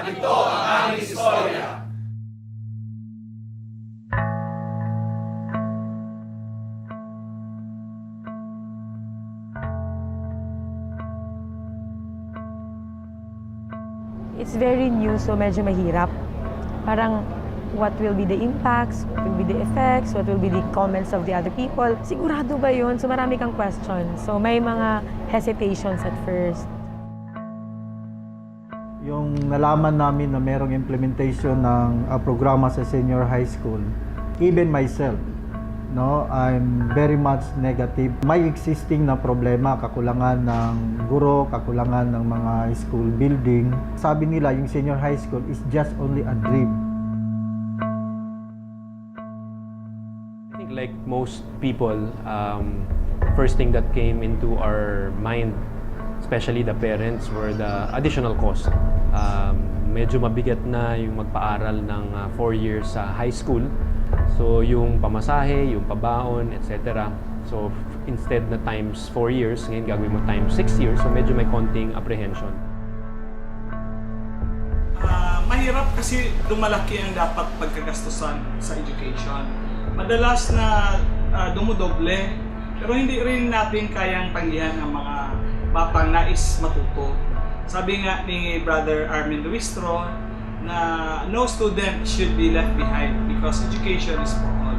ito ang aming istorya. It's very new, so medyo mahirap. Parang, what will be the impacts, what will be the effects, what will be the comments of the other people. Sigurado ba yun? So marami kang questions. So may mga hesitations at first. Yung nalaman namin na merong implementation ng programa sa senior high school, even myself, no, I'm very much negative. May existing na problema, kakulangan ng guro, kakulangan ng mga school building. Sabi nila yung senior high school is just only a dream. Like most people, first thing that came into our mind, especially the parents, were the additional cost. Medyo mabigat na yung magpaaral ng 4 years sa high school. So yung pamasahe, yung pabaon, etc. So instead na times 4 years, ngayon gagawin mo times 6 years. So medyo may konting apprehension. Mahirap kasi lumalaki ang dapat pagkagastusan sa education. Madalas na dumudoble, pero hindi rin natin kayang tanggihan ang mga batang nais matuto. Sabi nga ni Brother Armin Luistro na no student should be left behind because education is for all.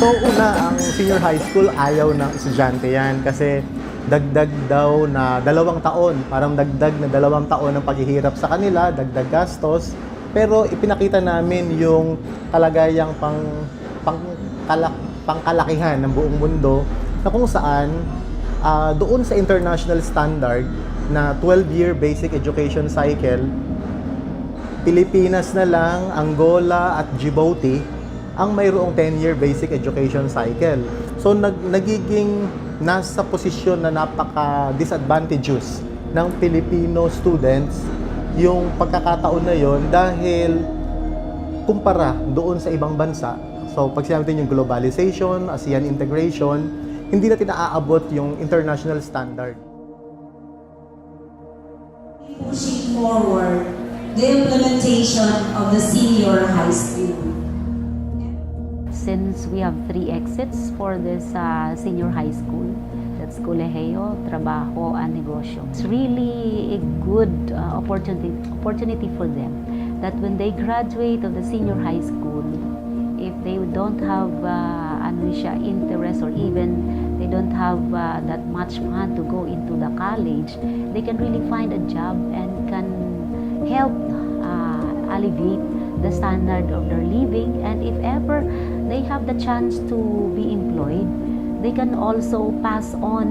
So una, ang senior high school, ayaw ng estudyante yan kasi dagdag daw na 2 taon, parang dagdag na 2 taon ng paghihirap sa kanila, dagdag gastos. Pero ipinakita namin yung kalagayang pangkalakihan ng buong mundo na kung saan doon sa international standard na 12-year basic education cycle, Pilipinas na lang, Angola at Djibouti ang mayroong 10-year basic education cycle. So nagiging nasa posisyon na napaka-disadvantageous ng Filipino students yung pagkakataon na yon dahil kumpara doon sa ibang bansa. So pag sinabi natin yung globalization, ASEAN integration, hindi natin naaabot yung international standard. Pushing forward the implementation of the senior high school. Since we have 3 exits for this senior high school, that's kolehiyo, trabaho, and negosyo. It's really a good opportunity for them that when they graduate of the senior high school, if they don't have interest or even they don't have that much fun to go into the college, they can really find a job and can help alleviate the standard of their living, and if ever they have the chance to be employed, they can also pass on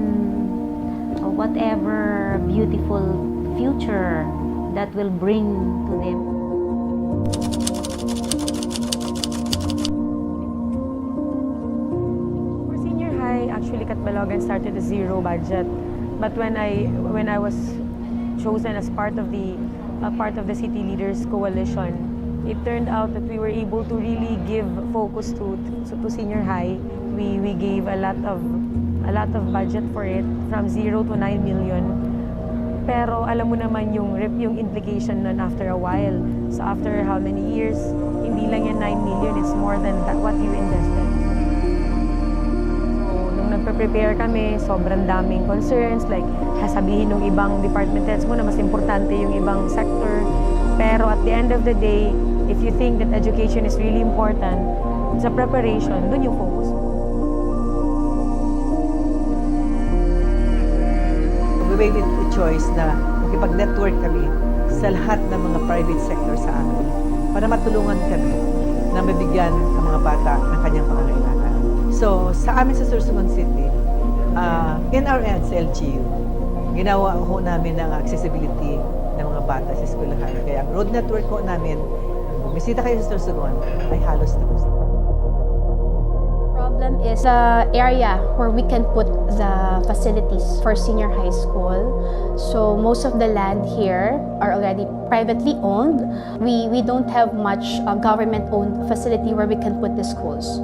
whatever beautiful future that will bring to them. For senior high, actually Catbalogan started a 0 budget. But when I was chosen as part of the City Leaders Coalition, it turned out that we were able to really give focus to senior high. We gave a lot of budget for it, from 0 to 9 million. Pero alam mo naman yung implication nun after a while. So after how many years, hindi lang yan 9 million, it's more than what you invested. So nung nagpe-prepare kami, sobrang daming concerns, like sasabihin ng ibang department heads mo na mas importante yung ibang sector. Pero at the end of the day, if you think that education is really important, sa preparation, dun yung focus mo. We made it a choice na makipag-network kami sa lahat ng mga private sector sa amin para matulungan kami na mabigyan ang mga bata ng kanyang pangangailangan. So, sa amin sa Sorsogon City, in our end sa LGU, ginawa ho namin ang accessibility ng mga bata sa eskwelahan. Kaya ang road network ho namin, bumisita kayo sa Sorsogon, ay halos tapos. Problem is the area where we can put the facilities for senior high school. So most of the land here are already privately owned. We don't have much government-owned facility where we can put the schools.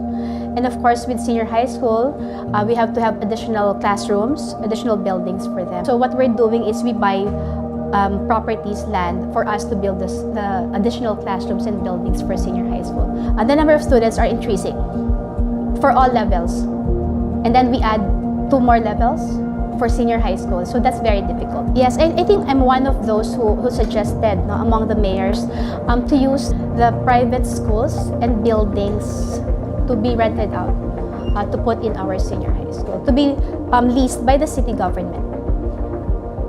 And of course, with senior high school, we have to have additional classrooms, additional buildings for them. So what we're doing is we buy properties, land, for us to build the additional classrooms and buildings for senior high school. The number of students are increasing for all levels. And then we add 2 more levels for senior high school. So that's very difficult. Yes, I think I'm one of those who suggested among the mayors to use the private schools and buildings to be rented out, to put in our senior high school, to be leased by the city government.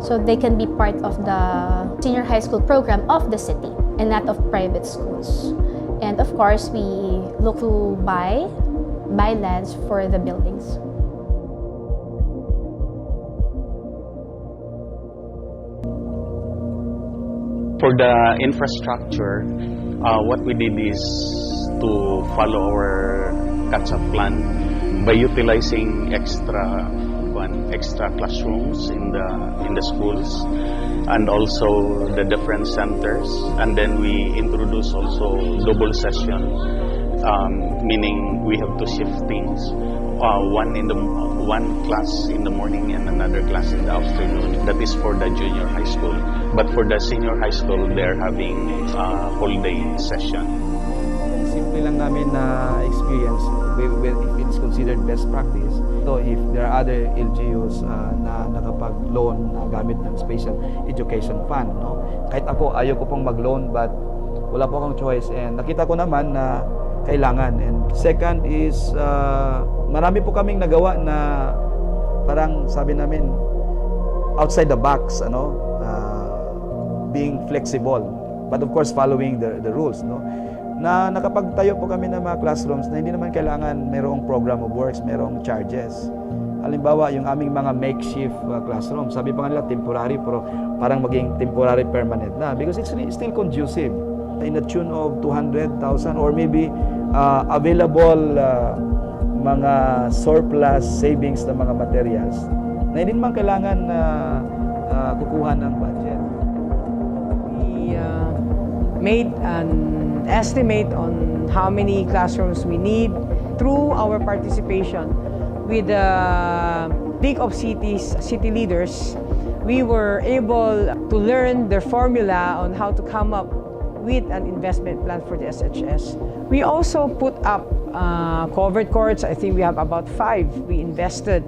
So they can be part of the senior high school program of the city and not of private schools. And of course, we look to buy lands for the buildings. For the infrastructure, what we did is to follow our catch-up plan by utilizing extra classrooms in the schools and also the different centers, and then we introduce also double session, meaning we have to shift things, one class in the morning and another class in the afternoon. That is for the junior high school, but for the senior high school they're having a whole day session. Simple lang namin na experience if it's considered best practice. So if there are other LGUs na nakapag-loan gamit ng special education fund, no? Kahit ako, ayaw ko pong mag-loan but wala po akong choice, and nakita ko naman na kailangan. And second is marami po kaming nagawa na parang sabi namin outside the box, being flexible, but of course following the rules, no? Na nakapagtayo po kami ng mga classrooms na hindi naman kailangan mayroong program of works, mayroong charges. Halimbawa, yung aming mga makeshift classroom, sabi pa nga nila temporary, pero parang maging temporary permanent na because it's still conducive. In the tune of 200,000 or maybe available mga surplus savings na mga materials na hindi naman kailangan kukuha ng budget. We made an estimate on how many classrooms we need through our participation with the League of Cities, city leaders. We were able to learn their formula on how to come up with an investment plan for the SHS. We also put up covered courts. I think we have about 5. We invested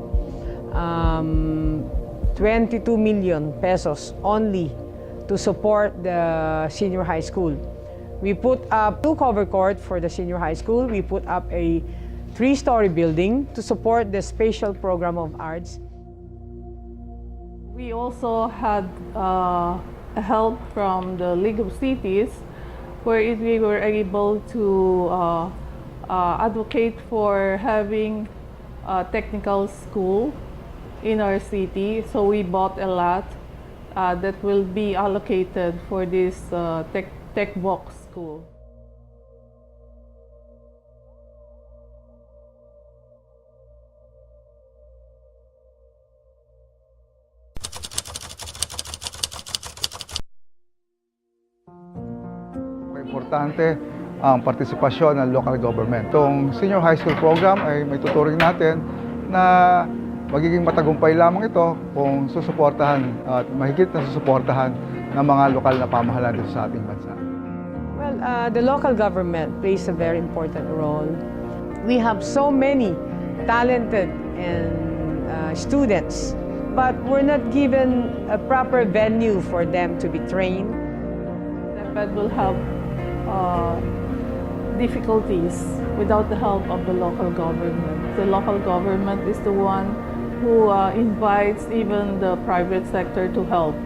22 million pesos only to support the senior high school. We put up 2 covered courts for the senior high school. We put up a 3-story building to support the spatial program of arts. We also had help from the League of Cities, where we were able to advocate for having a technical school in our city. So we bought a lot that will be allocated for this tech box school. Importante ang partisipasyon ng local government. Itong senior high school program ay may tuturing natin na magiging matagumpay lamang ito kung susuportahan at mahigit na susuportahan ng mga lokal na pamahalaan dito sa ating bansa. Well, the local government plays a very important role. We have so many talented and students, but we're not given a proper venue for them to be trained. That will have difficulties without the help of the local government. The local government is the one who invites even the private sector to help.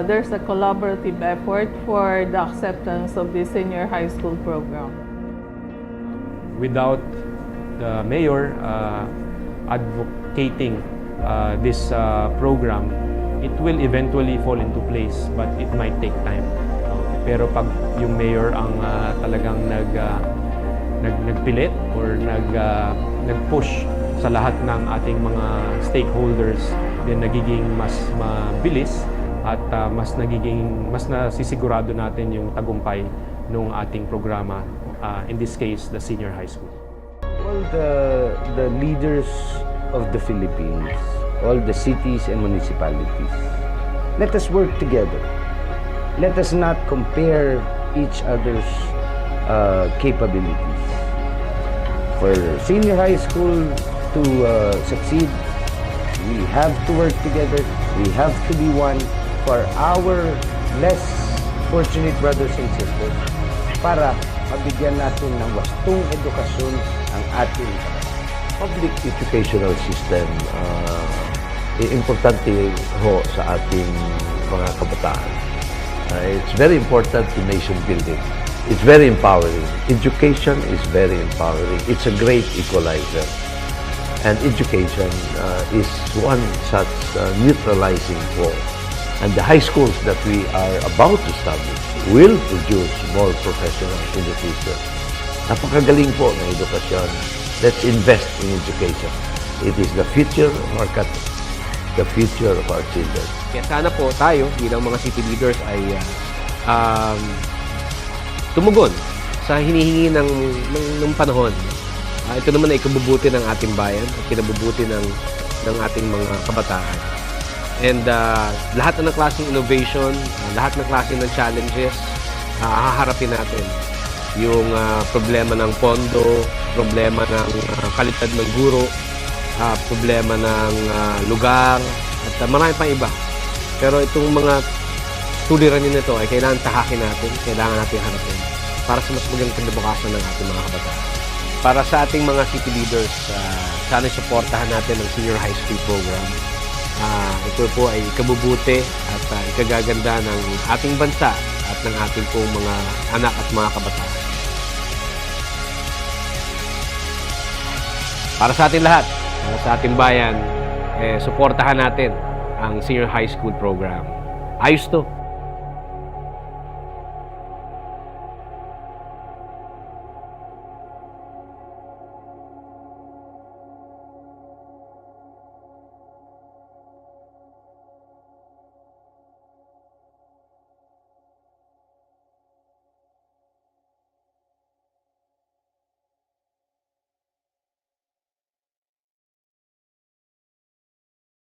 There's a collaborative effort for the acceptance of the senior high school program. Without the mayor advocating this program, it will eventually fall into place, but it might take time. Pero pag yung mayor ang talagang nagpilit or nag-push sa lahat ng ating mga stakeholders, then nagiging mas mabilis at mas nasisigurado natin yung tagumpay ng ating programa, in this case, the senior high school. All the leaders of the Philippines, all the cities and municipalities, let us work together. Let us not compare each other's capabilities. For senior high school to succeed, we have to work together. We have to be one for our less fortunate brothers and sisters para mabigyan natin ng wastong edukasyon ang ating public educational system. Importante ho sa ating mga kabataan. It's very important to nation building. It's very empowering. Education is very empowering. It's a great equalizer. And education is one such neutralizing force. And the high schools that we are about to establish will produce more professionals in the future. Napakagaling po ng edukasyon. Let's invest in education. It is the future of our country, the future of our children. Kaya sana po tayo bilang mga city leaders ay tumugon sa hinihingi ng panahon. Ito naman ay ikabubuti ng ating bayan at kinabubuti ng ating mga kabataan. And lahat ng klaseng innovation, lahat ng klaseng ng challenges, haharapin natin. Yung problema ng pondo, problema ng kalidad ng guro, problema ng lugar, at marami pang iba. Pero itong mga suliranin nito ay kailangan tahakin natin, kailangan natin harapin para sa mas magandang kinabukasan ng ating mga kabataan. Para sa ating mga city leaders, sana suportahan natin ang senior high school program. Ito po ay ikabubuti at ikagaganda ng ating bansa at ng ating pong mga anak at mga kabataan. Para sa ating lahat, para sa ating bayan, suportahan natin ang senior high school program. Ayos to.